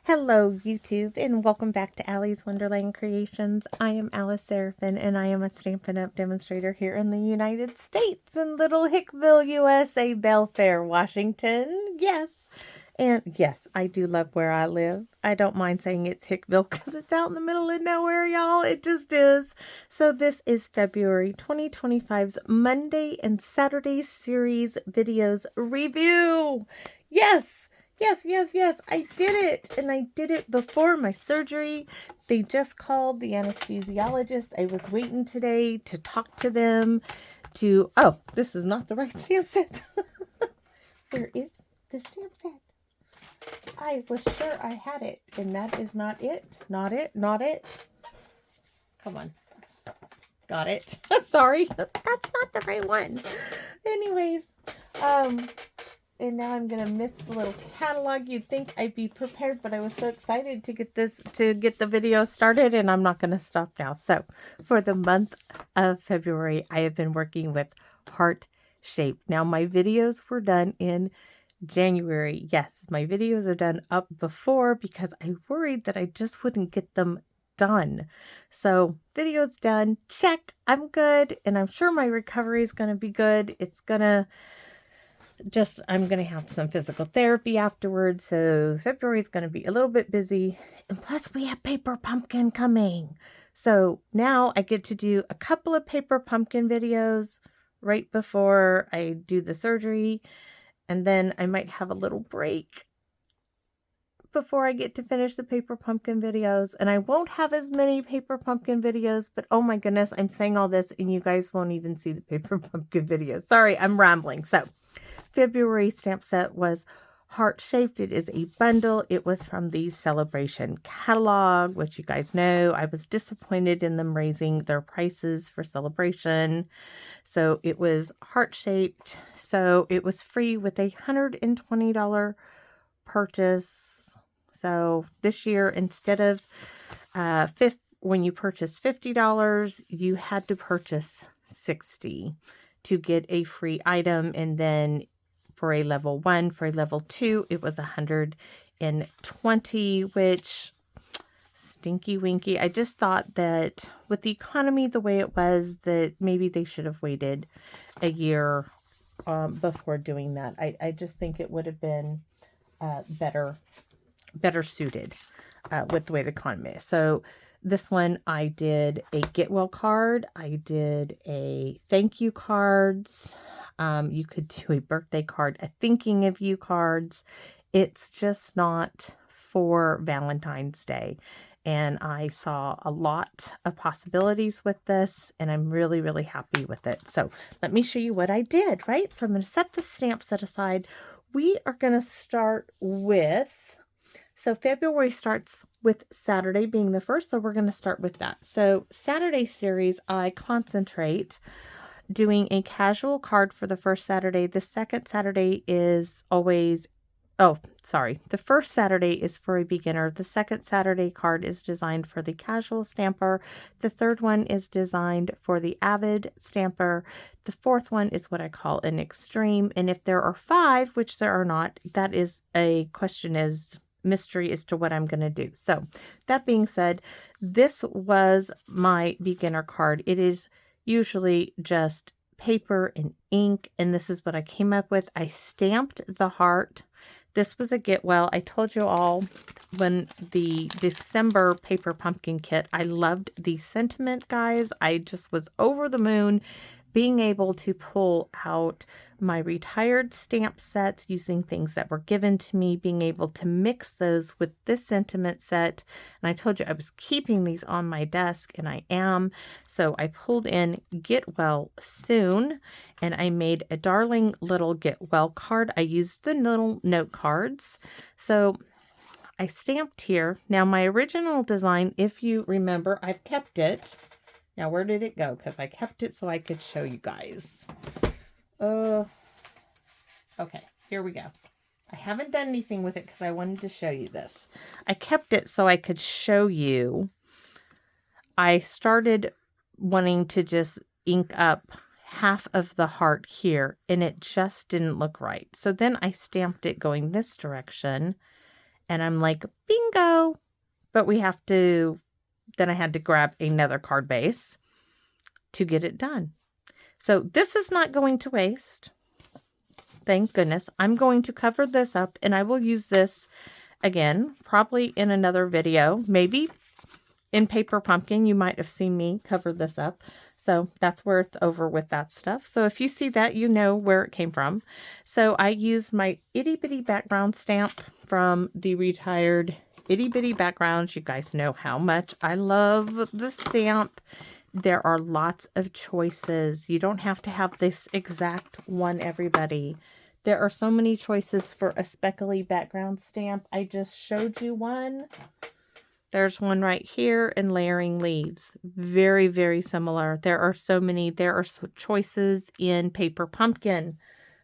Hello YouTube and welcome back to Allie's Wonderland Creations. I am Alice Seraphin and I am a Stampin' Up! Demonstrator here in the United States in Little Hickville, USA, Belfair, Washington. Yes. And yes, I do love where I live. I don't mind saying it's Hickville because it's out in the middle of nowhere, y'all. It just is. So this is February 2025's Monday and Saturday series videos review. Yes. Yes. I did it. And I did it before my surgery. They just called the anesthesiologist. I was waiting today to talk to them to... Oh, this is not the right stamp set. Where is the stamp set? I was sure I had it. And that is not it. Not it. Come on. Got it. Sorry. That's not the right one. Anyways, and now I'm going to miss the little catalog. You'd think I'd be prepared, but I was so excited to get the video started, and I'm not going to stop now. So for the month of February, I have been working with heart shape. Now my videos were done in January. Yes, my videos are done up before because I worried that I just wouldn't get them done. So videos done. Check. I'm good. And I'm sure my recovery is going to be good. I'm going to have some physical therapy afterwards. So February is going to be a little bit busy. And plus we have Paper Pumpkin coming. So now I get to do a couple of Paper Pumpkin videos right before I do the surgery. And then I might have a little break before I get to finish the Paper Pumpkin videos. And I won't have as many Paper Pumpkin videos, but oh my goodness, I'm saying all this and you guys won't even see the Paper Pumpkin videos. Sorry, I'm rambling. So February stamp set was heart-shaped. It is a bundle. It was from the Celebration catalog, which you guys know. I was disappointed in them raising their prices for Celebration. So it was heart-shaped. So it was free with a $120 purchase. So this year, instead of when you purchase $50, you had to purchase $60 to get a free item. And then for a level 1, for a level 2, it was $120, which stinky winky. I just thought that with the economy the way it was, that maybe they should have waited a year before doing that. I just think it would have been better suited with the way the economy is. So this one, I did a get well card. I did a thank you cards. You could do a birthday card, a thinking of you cards. It's just not for Valentine's Day. And I saw a lot of possibilities with this, and I'm really, really happy with it. So let me show you what I did, right? So I'm going to set the stamp set aside. We are going to start with... So February starts with Saturday being the first, so we're going to start with that. So Saturday series, I concentrate doing a casual card for the first Saturday. The second Saturday is always, the first Saturday is for a beginner. The second Saturday card is designed for the casual stamper. The third one is designed for the avid stamper. The fourth one is what I call an extreme. And if there are 5, which there are not, that is a question mystery as to what I'm going to do. So that being said, this was my beginner card. It is usually just paper and ink, and this is what I came up with. I stamped the heart. This was a get well. I told you all when the December Paper Pumpkin kit, I loved the sentiment, guys. I just was over the moon being able to pull out my retired stamp sets using things that were given to me, being able to mix those with this sentiment set. And I told you I was keeping these on my desk, and I am. So I pulled in Get Well Soon, and I made a darling little Get Well card. I used the little note cards. So I stamped here. Now my original design, if you remember, I've kept it. Now, where did it go? Because I kept it so I could show you guys. Okay, here we go. I haven't done anything with it because I wanted to show you this. I kept it so I could show you. I started wanting to just ink up half of the heart here, and it just didn't look right. So then I stamped it going this direction, And I'm like, bingo. But we have to, then I had to grab another card base to get it done. So this is not going to waste. Thank goodness. I'm going to cover this up, and I will use this again, probably in another video, maybe in Paper Pumpkin. You might have seen me cover this up. So that's where it's over with that stuff. So if you see that, you know where it came from. So I used my itty bitty background stamp from the Retired Itty Bitty Backgrounds. You guys know how much I love the stamp. There are lots of choices. You don't have to have this exact one, everybody. There are so many choices for a speckly background stamp. I just showed you one. There's one right here in Layering Leaves. Very, very similar. There are so many. There are choices in Paper Pumpkin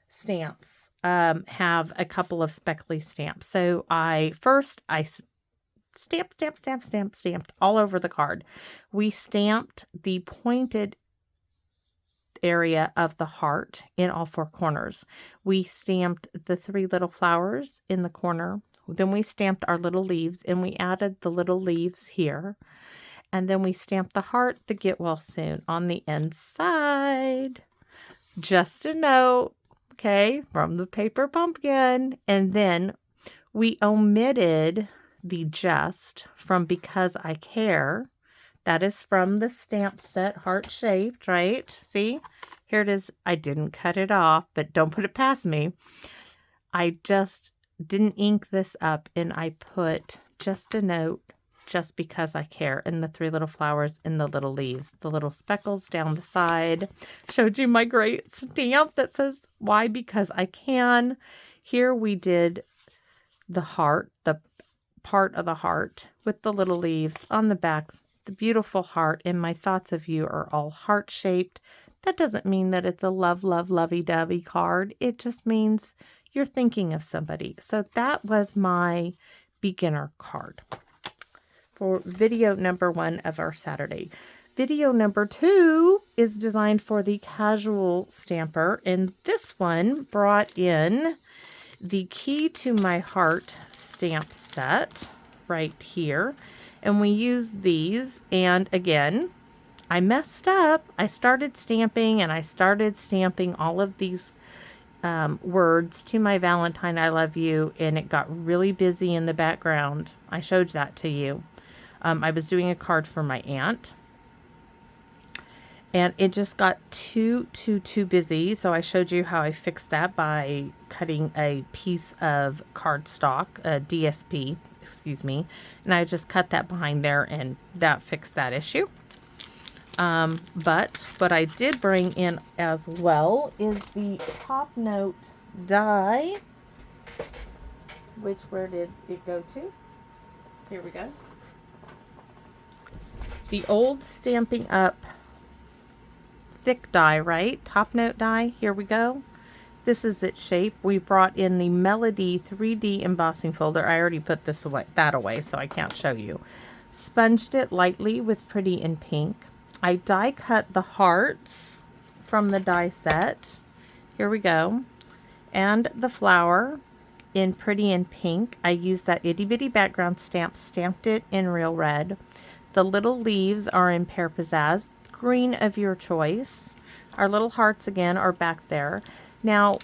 stamps. Have a couple of speckly stamps. So I stamped all over the card. We stamped the pointed area of the heart in all four corners. We stamped the three little flowers in the corner. Then we stamped our little leaves, and we added the little leaves here. And then we stamped the heart, the get well soon, on the inside. Just a note, okay, from the Paper Pumpkin. And then we omitted the just from Because I Care. That is from the stamp set, heart-shaped, right? See? Here it is. I didn't cut it off, but don't put it past me. I just didn't ink this up, and I put just a note, Just Because I Care, and the three little flowers in the little leaves. The little speckles down the side. Showed you my great stamp that says, Why? Because I Can. Here we did the heart, the part of the heart with the little leaves on the back. The beautiful heart, and my thoughts of you are all heart-shaped. That doesn't mean that it's a love, love, lovey-dovey card. It just means you're thinking of somebody. So that was my beginner card for video number 1 of our Saturday. Video number 2 is designed for the casual stamper, and this one brought in the Key to My Heart stamp set right here. And we use these, and again, I messed up. I started stamping, and I started stamping all of these words to my Valentine, I love you, and it got really busy in the background. I showed that to you. I was doing a card for my aunt, and it just got too busy, so I showed you how I fixed that by cutting a piece of cardstock, a DSP, excuse me, and I just cut that behind there, and that fixed that issue. But what I did bring in as well is the Top Note die, which, where did it go to? Here we go. The old Stampin' Up thick die, right? Top Note die. Here we go. This is its shape. We brought in the Melody 3D embossing folder. I already put this away, so I can't show you. Sponged it lightly with Pretty in Pink. I die cut the hearts from the die set. Here we go. And the flower in Pretty in Pink. I used that itty bitty background stamp, stamped it in Real Red. The little leaves are in Pear Pizzazz, green of your choice. Our little hearts again are back there. Now,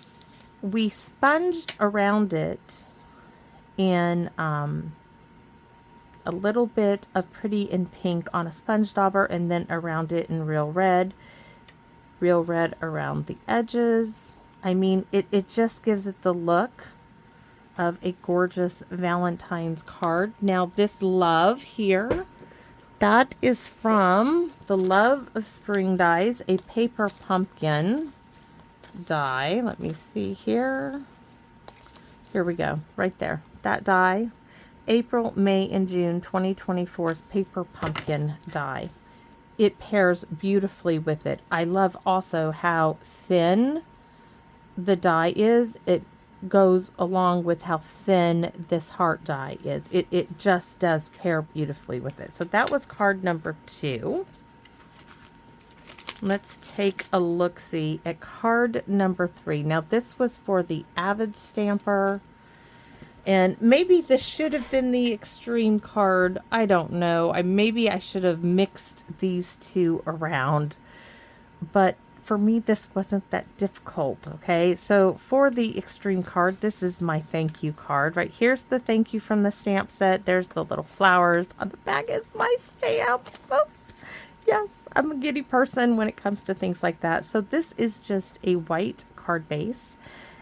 we sponged around it in a little bit of Pretty in Pink on a sponge dauber, and then around it in Real Red around the edges. I mean, it just gives it the look of a gorgeous Valentine's card. Now, this love here, that is from the Love of Spring dies, a Paper Pumpkin die. Let me see here. Here we go, right there. That die, April, May, and June 2024's Paper Pumpkin die. It pairs beautifully with it. I love also how thin the die is. It goes along with how thin this heart die is. It just does pair beautifully with it. So that was card number 2. Let's take a look-see at card number 3. Now this was for the avid stamper. And maybe this should have been the extreme card. I don't know. Maybe I should have mixed these two around. But for me, this wasn't that difficult, okay? So for the extreme card, this is my thank you card. Right here's the thank you from the stamp set. There's the little flowers. On the back is my stamp. Oh, yes, I'm a giddy person when it comes to things like that. So this is just a white card base,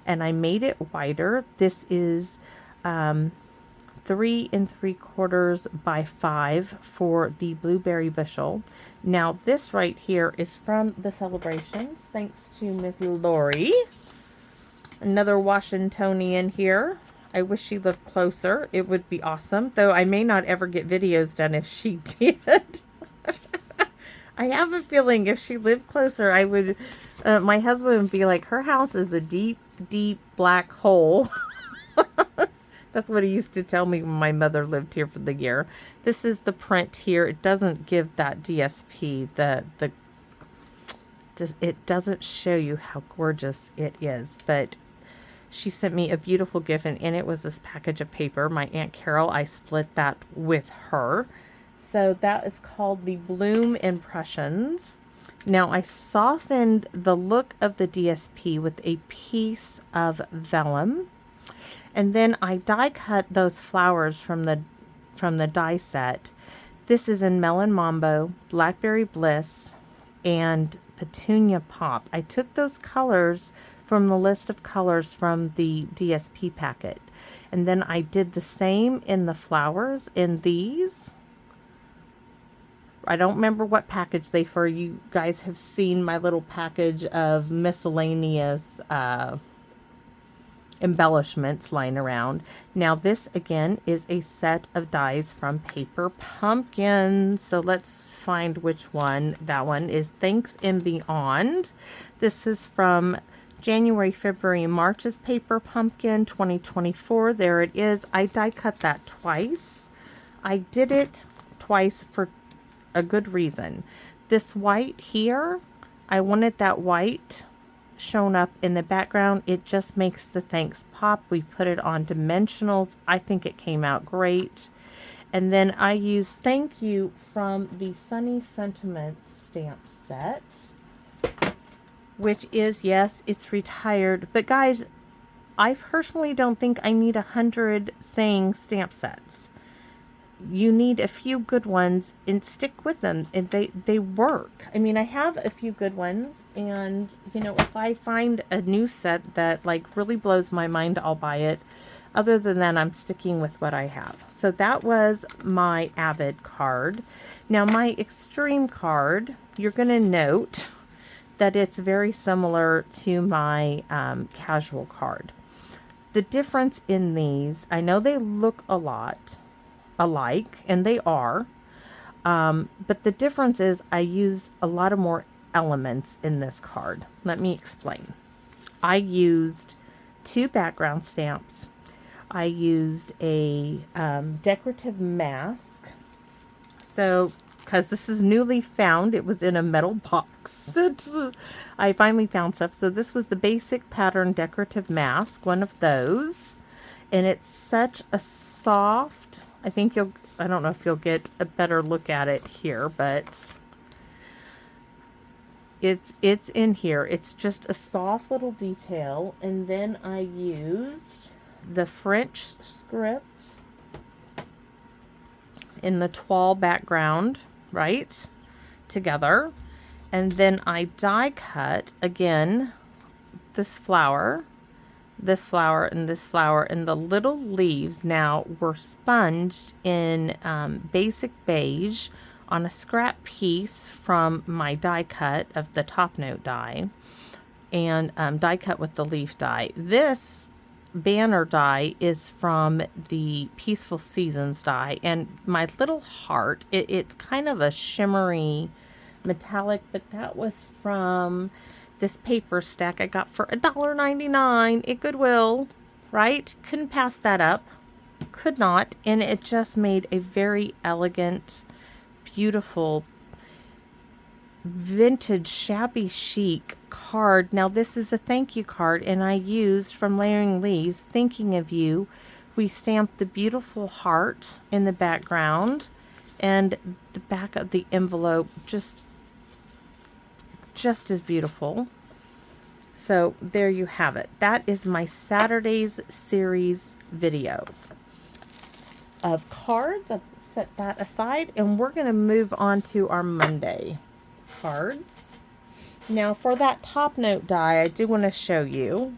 and I made it wider. This is 3 3/4 by 5 for the blueberry bushel. Now this right here is from the celebrations, thanks to Miss Lori. Another Washingtonian here. I wish she lived closer. It would be awesome, though I may not ever get videos done if she did. I have a feeling if she lived closer, I would, my husband would be like, her house is a deep, deep black hole. That's what he used to tell me when my mother lived here for the year. This is the print here. It doesn't give that DSP. It doesn't show you how gorgeous it is. But she sent me a beautiful gift, and in it was this package of paper. My Aunt Carol, I split that with her. So that is called the Bloom Impressions. Now I softened the look of the DSP with a piece of vellum. And then I die cut those flowers from the die set. This is in Melon Mambo, Blackberry Bliss, and Petunia Pop. I took those colors from the list of colors from the DSP packet. And then I did the same in the flowers in these. I don't remember what package they for. You guys have seen my little package of miscellaneous embellishments lying around. Now this again is a set of dies from Paper Pumpkin. So let's find which one. That one is Thanks and Beyond. This is from January, February, and March's Paper Pumpkin 2024. There it is. I die cut that twice. I did it twice for a good reason. This white here, I wanted that white shown up in the background. It just makes the thanks pop. We put it on dimensionals. I think it came out great. And then I used Thank You from the Sunny Sentiments stamp set, which is, yes, it's retired. But guys, I personally don't think I need 100 saying stamp sets. You need a few good ones and stick with them, and they work. I mean, I have a few good ones, and you know, if I find a new set that like really blows my mind, I'll buy it. Other than that, I'm sticking with what I have. So that was my Avid card. Now my Extreme card, you're going to note that it's very similar to my Casual card. The difference in these, I know they look a lot alike, and they are, but the difference is I used a lot of more elements in this card. Let me explain. I used 2 background stamps. I used a decorative mask. So, because this is newly found, it was in a metal box. I finally found stuff. So this was the basic pattern decorative mask, one of those. And it's such a soft, I don't know if you'll get a better look at it here, but it's in here. It's just a soft little detail. And then I used the French script in the toile background, right, together. And then I die cut, again, this flower, and this flower, and the little leaves now were sponged in basic beige on a scrap piece from my die cut of the top note die, and die cut with the leaf die. This banner die is from the Peaceful Seasons die, and my little heart, it's kind of a shimmery metallic, but that was from this paper stack I got for $1.99 at Goodwill, right? Couldn't pass that up. Could not. And it just made a very elegant, beautiful, vintage, shabby chic card. Now this is a thank you card, and I used from Layering Leaves, Thinking of You, we stamped the beautiful heart in the background, and the back of the envelope just as beautiful. So there you have it. That is my Saturday's series video of cards. I'll set that aside, and we're going to move on to our Monday cards. Now for that top note die, I do want to show you.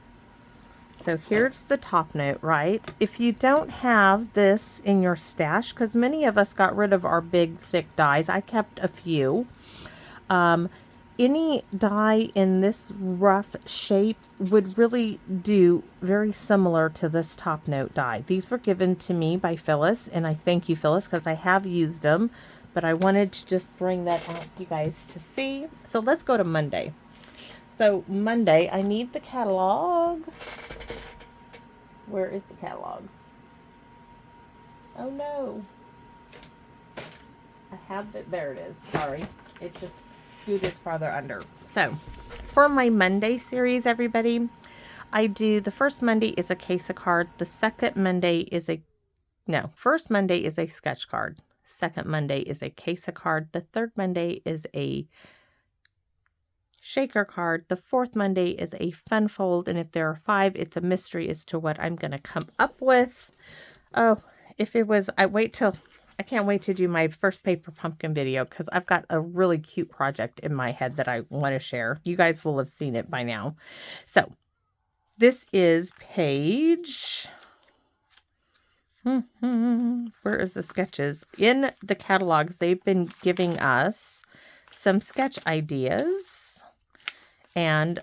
So here's the top note, right? If you don't have this in your stash, because many of us got rid of our big thick dies, I kept a few. Any die in this rough shape would really do very similar to this top note die. These were given to me by Phyllis, and I thank you, Phyllis, because I have used them, but I wanted to just bring that out for you guys to see. So let's go to Monday. So Monday, I need the catalog. Where is the catalog? Oh no. I have it. There it is. Sorry. It just scooted farther under. So for my Monday series, everybody, I do, the first Monday is a case of card. The second Monday is first Monday is a sketch card. Second Monday is a case of card. The third Monday is a shaker card. The fourth Monday is a fun fold. And if there are 5, it's a mystery as to what I'm going to come up with. Oh, if it was, I can't wait to do my first paper pumpkin video, because I've got a really cute project in my head that I want to share. You guys will have seen it by now. So this is page, where is the sketches? In the catalogs, they've been giving us some sketch ideas, and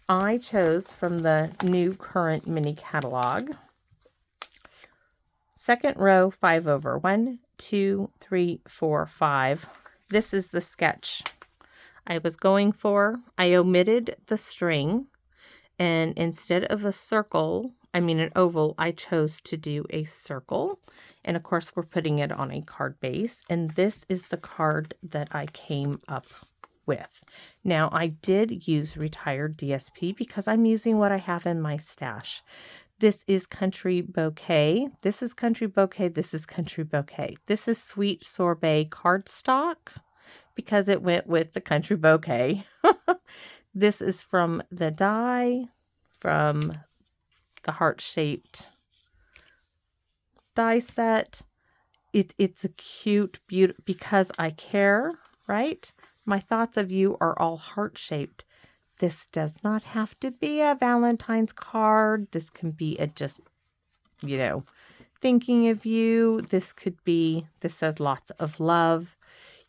I chose from the new current mini catalog. Second row, 5 over. 1, 2, 3, 4, 5. This is the sketch I was going for. I omitted the string, and instead of a circle, an oval, I chose to do a circle. And of course, we're putting it on a card base. And this is the card that I came up with. Now, I did use retired DSP because I'm using what I have in my stash. This is Country Bouquet. This is Country Bouquet. This is Country Bouquet. This is Sweet Sorbet cardstock because it went with the Country Bouquet. This is from the die, from the heart-shaped die set. It's a cute, beautiful, because I care, right? My thoughts of you are all heart-shaped. This does not have to be a Valentine's card. This can be a just, thinking of you. This says lots of love.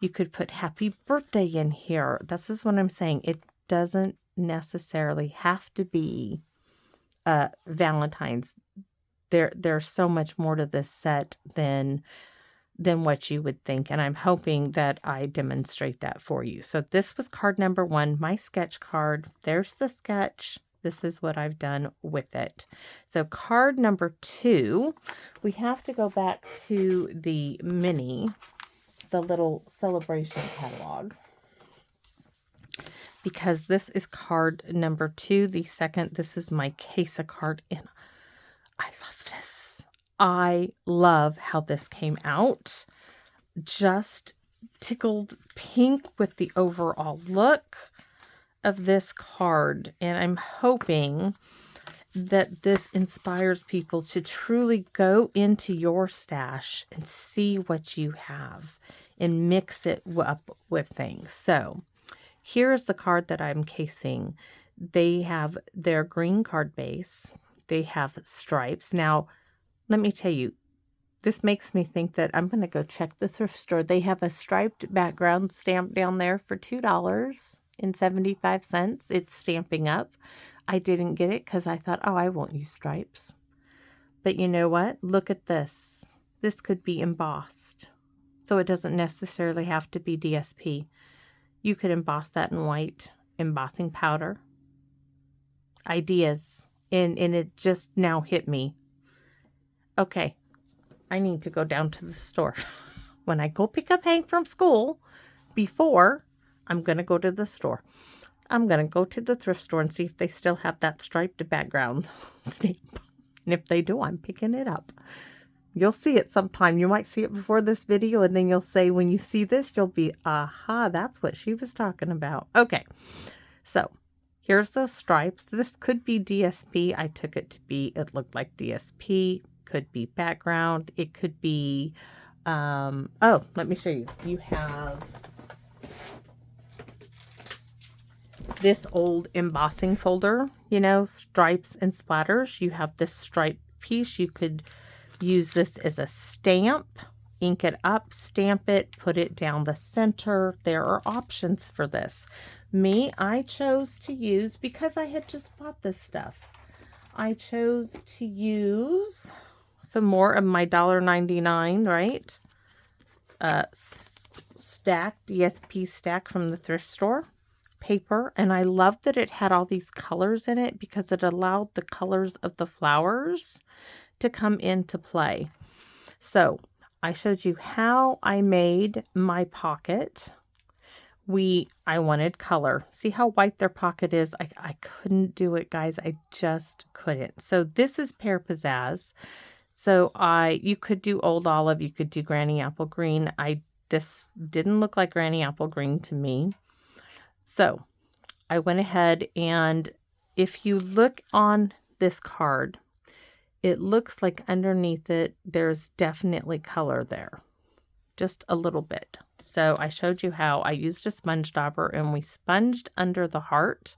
You could put happy birthday in here. This is what I'm saying. It doesn't necessarily have to be Valentine's. There's so much more to this set than what you would think, and I'm hoping that I demonstrate that for you. So this was card number 1, my sketch card. There's the sketch. This is what I've done with it. So card number 2, we have to go back to the mini, the little celebration catalog, because this is card number 2. The second, this is my case of card, and I love this. I love how this came out. Just tickled pink with the overall look of this card. And I'm hoping that this inspires people to truly go into your stash and see what you have and mix it up with things. So here's the card that I'm casing. They have their green card base. They have stripes. Now, let me tell you, this makes me think that I'm going to go check the thrift store. They have a striped background stamp down there for $2.75. It's Stamping Up. I didn't get it because I thought, I won't use stripes. But you know what? Look at this. This could be embossed. So it doesn't necessarily have to be DSP. You could emboss that in white, embossing powder. Ideas. And it just now hit me. Okay, I need to go down to the store. When I go pick up Hank from school, I'm going to go to the store. I'm going to go to the thrift store and see if they still have that striped background stamp. And if they do, I'm picking it up. You'll see it sometime. You might see it before this video, and then you'll say, when you see this, you'll be, aha, that's what she was talking about. Okay, so here's the stripes. This could be DSP. I took it to be, it looked like DSP. Could be background. It could be, oh, let me show you. You have this old embossing folder, you know, stripes and splatters. You have this stripe piece. You could use this as a stamp, ink it up, stamp it, put it down the center. There are options for this. Me, I chose to use, because I had just bought this stuff, I chose to use some more of my $1.99, right? Stack, DSP stack from the thrift store paper. And I love that it had all these colors in it because it allowed the colors of the flowers to come into play. So I showed you how I made my pocket. I wanted color. See how white their pocket is? I couldn't do it, guys. I just couldn't. So this is Pear Pizzazz. So you could do Old Olive, you could do Granny Apple Green. This didn't look like Granny Apple Green to me. So I went ahead, and if you look on this card, it looks like underneath it, there's definitely color there. Just a little bit. So I showed you how I used a sponge dauber, and we sponged under the heart.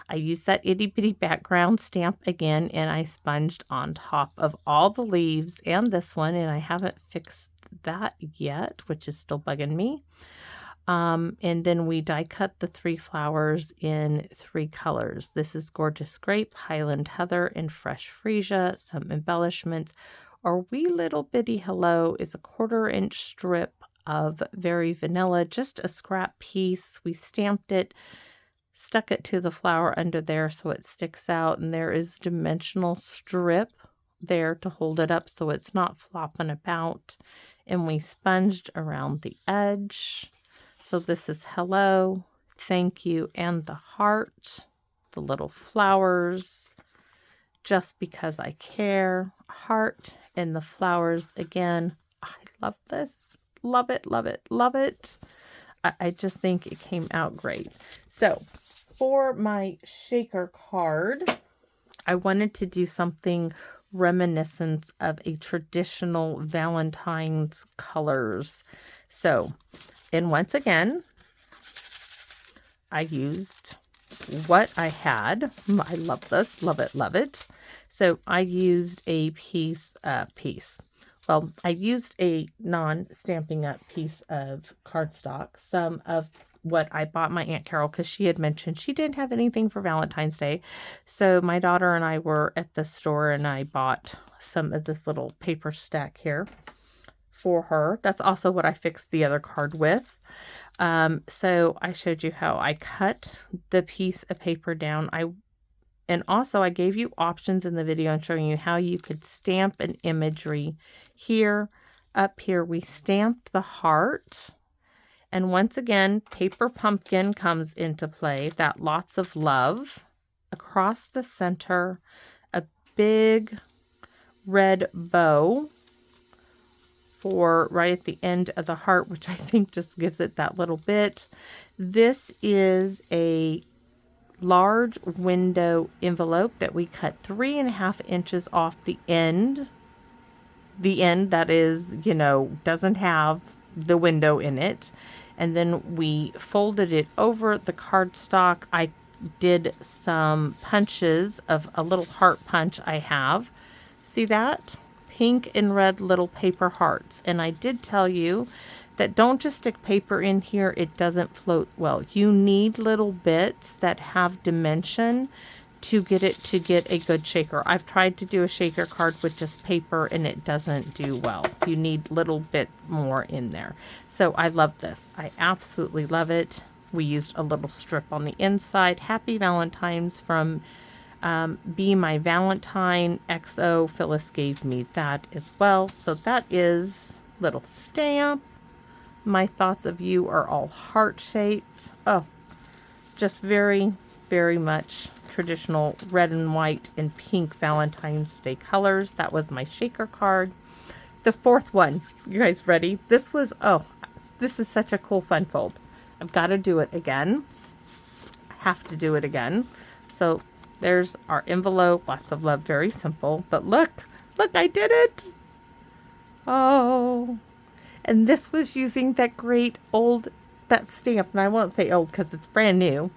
I used that itty bitty background stamp again, and I sponged on top of all the leaves and this one, and I haven't fixed that yet, which is still bugging me. And then we die cut the 3 flowers in 3 colors. This is Gorgeous Grape, Highland Heather, and Fresh Freesia. Some embellishments. Our wee little bitty hello is a 1/4 inch strip of Very Vanilla, just a scrap piece. We stamped it, stuck it to the flower under there so it sticks out, and there is dimensional strip there to hold it up so it's not flopping about. And we sponged around the edge. So this is hello, thank you, and the heart, the little flowers, just because I care, heart, and the flowers again. I love this. Love it, love it, love it. I just think it came out great. So for my shaker card, I wanted to do something reminiscent of a traditional Valentine's colors. So, and once again, I used what I had. I love this. Love it. Love it. So I used a well, I used a non-Stampin' Up piece of cardstock. Some of what I bought my Aunt Carol, because she had mentioned she didn't have anything for Valentine's Day. So my daughter and I were at the store, and I bought some of this little paper stack here for her. That's also what I fixed the other card with. So I showed you how I cut the piece of paper down. And also I gave you options in the video and showing you how you could stamp an imagery here. Up here we stamped the heart. And once again, paper pumpkin comes into play. That lots of love. Across the center, a big red bow for right at the end of the heart, which I think just gives it that little bit. This is a large window envelope that we cut 3.5 inches off the end. The end that is, you know, doesn't have the window in it. And then we folded it over the cardstock. I did some punches of a little heart punch I have. See that? Pink and red little paper hearts. And I did tell you that don't just stick paper in here. It doesn't float well. You need little bits that have dimension to get a good shaker. I've tried to do a shaker card with just paper and it doesn't do well. You need little bit more in there. So I love this. I absolutely love it. We used a little strip on the inside. Happy Valentine's from Be My Valentine XO. Phyllis gave me that as well. So that is little stamp. My thoughts of you are all heart-shaped. Oh, just very, very much traditional red and white and pink Valentine's Day colors. That was my shaker card. The fourth one, you guys ready? This was, oh, this is such a cool fun fold. I've got to do it again. I have to do it again. So there's our envelope. Lots of love, very simple. But look, I did it. Oh, and this was using that great old, that stamp. And I won't say old because it's brand new.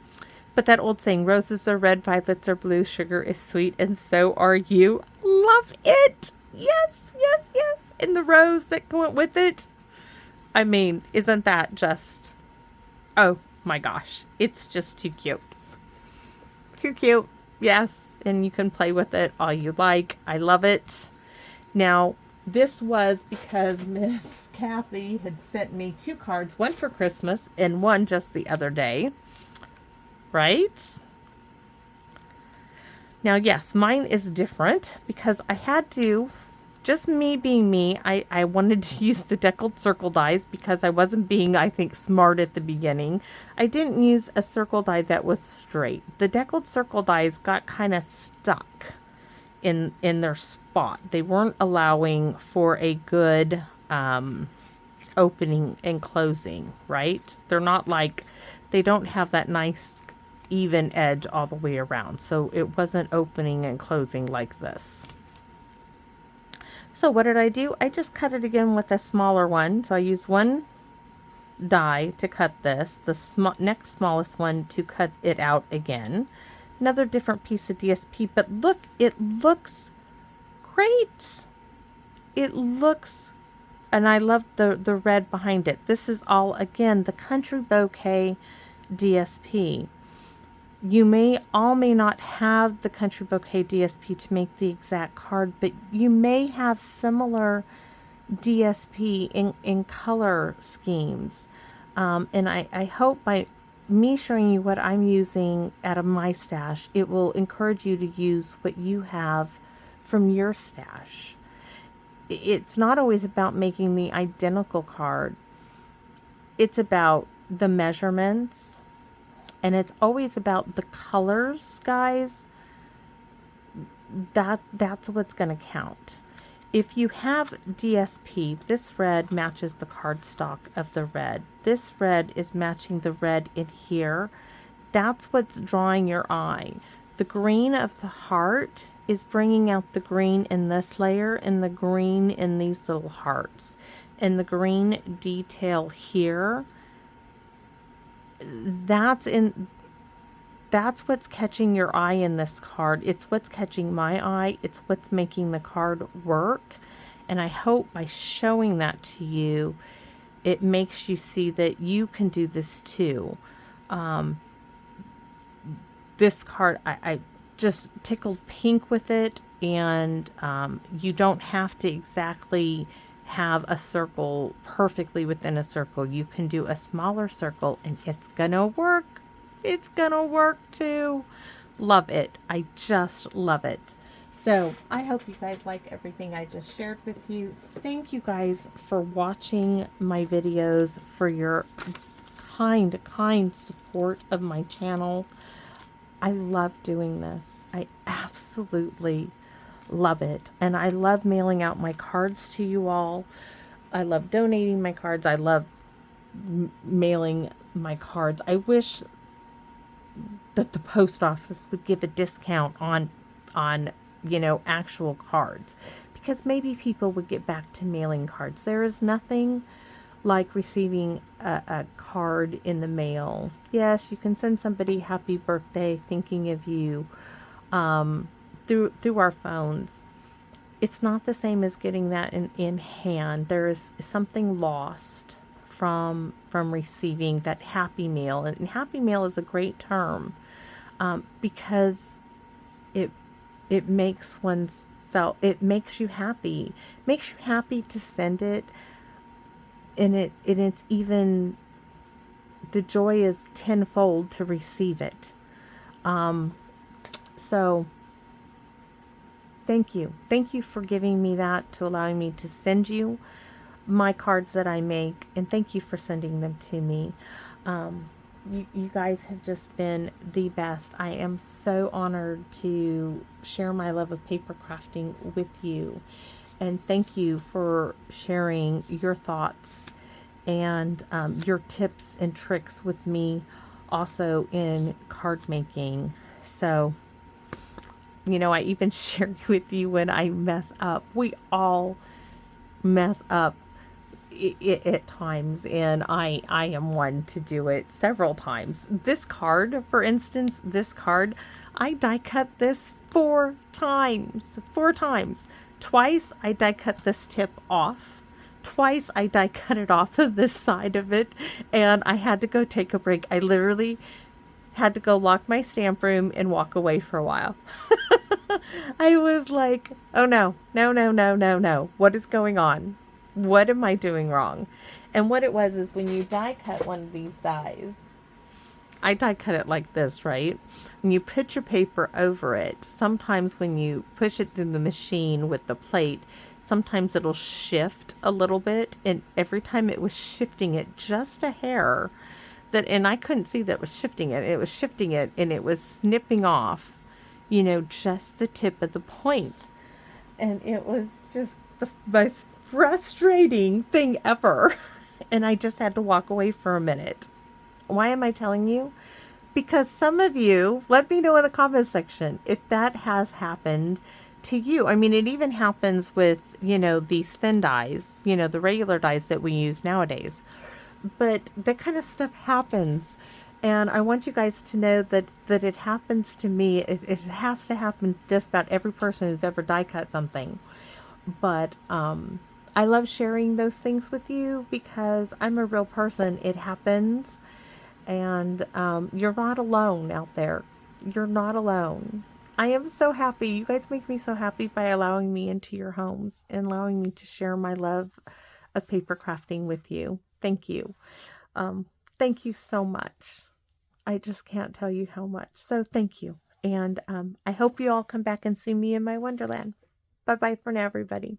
But that old saying, roses are red, violets are blue, sugar is sweet, and so are you. Love it. Yes, yes, yes. And the rose that went with it. I mean, isn't that just, oh my gosh. It's just too cute. Too cute. Yes. And you can play with it all you like. I love it. Now, this was because Miss Kathy had sent me 2 cards, one for Christmas and one just the other day. Right? Now, yes, mine is different because I had to, just me being me, I wanted to use the deckled circle dies because I wasn't being, I think, smart at the beginning. I didn't use a circle die that was straight. The deckled circle dies got kind of stuck in their spot. They weren't allowing for a good opening and closing, right? They're not like, they don't have that nice even edge all the way around. So it wasn't opening and closing like this. So what did I do? I just cut it again with a smaller one. So I used one die to cut this, the next smallest one to cut it out again. Another different piece of DSP, but look, it looks great. It looks, and I love the red behind it. This is all, again, the Country Bouquet DSP. You may not have the Country Bouquet DSP to make the exact card, but you may have similar DSP in color schemes. And I hope by me showing you what I'm using out of my stash, it will encourage you to use what you have from your stash. It's not always about making the identical card. It's about the measurements. And it's always about the colors, guys. That's what's going to count. If you have DSP, this red matches the cardstock of the red. This red is matching the red in here. That's what's drawing your eye. The green of the heart is bringing out the green in this layer and the green in these little hearts. And the green detail here, that's what's catching your eye in this card. It's what's catching my eye. It's what's making the card work. And I hope by showing that to you, it makes you see that you can do this too. This card, I just tickled pink with it, and you don't have to exactly have a circle perfectly within a circle. You can do a smaller circle and it's gonna work. It's gonna work too. Love it. I just love it. So I hope you guys like everything I just shared with you. Thank you guys for watching my videos, for your kind support of my channel. I love doing this. I absolutely love it. And I love mailing out my cards to you all. I love donating my cards. I love mailing my cards. I wish that the post office would give a discount on actual cards, because maybe people would get back to mailing cards. There is nothing like receiving a card in the mail. Yes, you can send somebody happy birthday thinking of you through our phones. It's not the same as getting that in hand. There is something lost from receiving that happy mail. And happy mail is a great term because it makes oneself, it makes you happy. It makes you happy to send it. And it's even, the joy is tenfold to receive it. So thank you. Thank you for giving me that, to allowing me to send you my cards that I make. And thank you for sending them to me. You guys have just been the best. I am so honored to share my love of paper crafting with you. And thank you for sharing your thoughts and your tips and tricks with me also in card making. So, I even share with you when I mess up. We all mess up at times, and I am one to do it several times. This card, for instance, I die cut this 4 times. 4 times. Twice I die cut this tip off. Twice I die cut it off of this side of it, and I had to go take a break. I literally had to go lock my stamp room and walk away for a while. I was like, oh no, no, no, no, no, no. What is going on? What am I doing wrong? And what it was is when you die cut one of these dies, I die cut it like this, right? And you put your paper over it. Sometimes when you push it through the machine with the plate, sometimes it'll shift a little bit. And every time it was shifting it just a hair, and I couldn't see that it was shifting it. It was shifting it, and it was snipping off, just the tip of the point. And it was just the most frustrating thing ever. And I just had to walk away for a minute. Why am I telling you? Because some of you, let me know in the comment section if that has happened to you. I mean, it even happens with, these thin dies, the regular dies that we use nowadays. But that kind of stuff happens. And I want you guys to know that it happens to me. It has to happen to just about every person who's ever die cut something. But I love sharing those things with you because I'm a real person. It happens. And you're not alone out there. You're not alone. I am so happy. You guys make me so happy by allowing me into your homes and allowing me to share my love of paper crafting with you. Thank you. Thank you so much. I just can't tell you how much. So thank you. And I hope you all come back and see me in my Wonderland. Bye-bye for now, everybody.